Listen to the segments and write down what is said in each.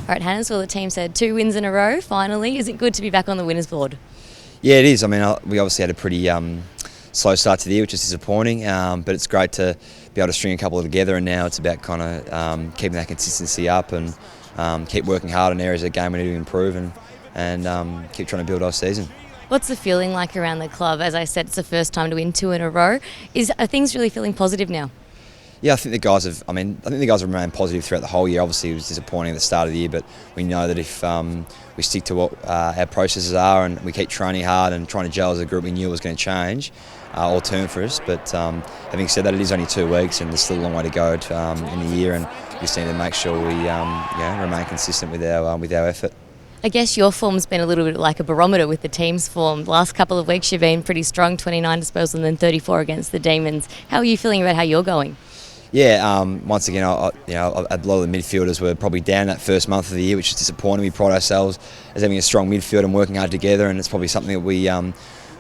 All right, Hannes, the team said 2 wins in a row, finally. Is it good to be back on the winners board? Yeah, it is. I mean, we obviously had a pretty slow start to the year, which is disappointing, but it's great to be able to string a couple together, and now it's about kind of keeping that consistency up and keep working hard in areas of the game we need to improve and keep trying to build our season. What's the feeling like around the club? As I said, it's the first time to win 2 in a row. Are things really feeling positive now? Yeah, I think the guys have remained positive throughout the whole year. Obviously, it was disappointing at the start of the year, but we know that if we stick to what our processes are and we keep training hard and trying to gel as a group, we knew it was going to change or turn for us. But having said that, it is only 2 weeks and there's still a long way to go in the year, and we just need to make sure we remain consistent with our effort. I guess your form's been a little bit like a barometer with the team's form. The last couple of weeks you've been pretty strong, 29 disposals and then 34 against the Demons. How are you feeling about how you're going? Yeah, once again, a lot of the midfielders were probably down that first month of the year, which is disappointing. We pride ourselves as having a strong midfield and working hard together, and it's probably something that we were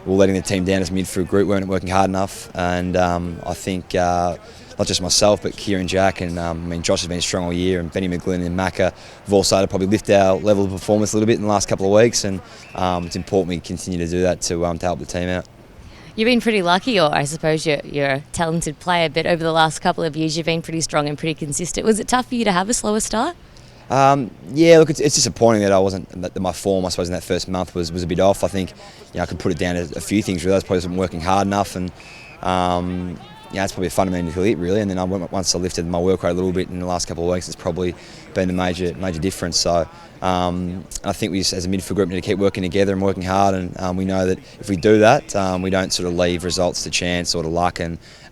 letting the team down as a midfield group, weren't working hard enough. And I think not just myself, but Kieran, Jack, and Josh has been strong all year, and Benny McGlynn and Macca have all started to probably lift our level of performance a little bit in the last couple of weeks, and it's important we continue to do that to help the team out. You've been pretty lucky, or I suppose you're a talented player, but over the last couple of years you've been pretty strong and pretty consistent. Was it tough for you to have a slower start? Yeah, look, it's disappointing that my form, I suppose, in that first month was a bit off. I think I could put it down to a few things really. I suppose I wasn't working hard enough, and it's probably a fundamental hit really. And then once I lifted my work rate a little bit in the last couple of weeks, it's probably been a major difference. So I think we just, as a midfield group, need to keep working together and working hard. And we know that if we do that, we don't sort of leave results to chance or to luck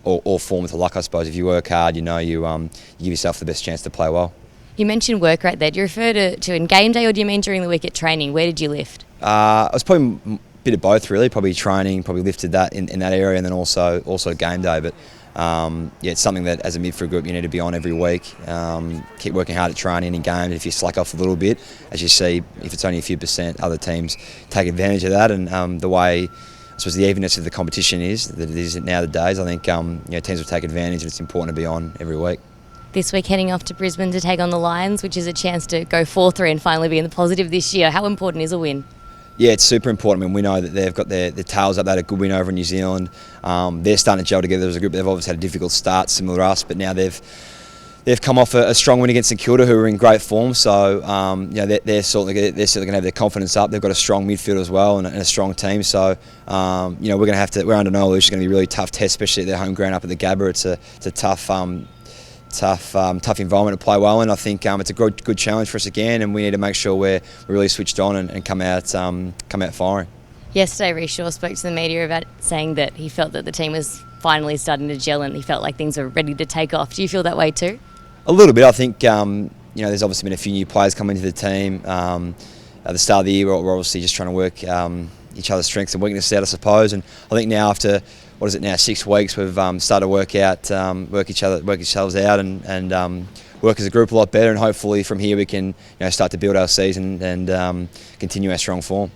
or form to luck. I suppose if you work hard, you give yourself the best chance to play well. You mentioned work rate there. Do you refer to in game day, or do you mean during the week at training? Where did you lift? I was probably a bit of both really. Probably training, probably lifted that in that area, and then also game day. But it's something that as a midfield group you need to be on every week. Keep working hard at training and games. If you slack off a little bit, as you see, if it's only a few percent, other teams take advantage of that. And the way, I suppose, the evenness of the competition is that it is nowadays, I think teams will take advantage, and it's important to be on every week. This week heading off to Brisbane to take on the Lions, which is a chance to go 4-3 and finally be in the positive this year. How important is a win? Yeah, it's super important. I mean, we know that they've got their tails up. They had a good win over in New Zealand. They're starting to gel together as a group. They've obviously had a difficult start, similar to us, but now they've come off a strong win against St Kilda, who are in great form. So they're certainly going to have their confidence up. They've got a strong midfield as well and a strong team. So we're going to have to. We're under no illusion. It's going to be a really tough test, especially at their home ground up at the Gabba. It's a tough environment to play well in. I think it's a good challenge for us again, and we need to make sure we're really switched on and come out firing. Yesterday, Rhys Shaw spoke to the media about saying that he felt that the team was finally starting to gel and he felt like things were ready to take off. Do you feel that way too? A little bit. I think there's obviously been a few new players coming into the team. At the start of the year, we're obviously just trying to work each other's strengths and weaknesses out, I suppose. And I think now after 6 weeks, we've started to work each other's out and work as a group a lot better. And hopefully from here we can start to build our season and continue our strong form.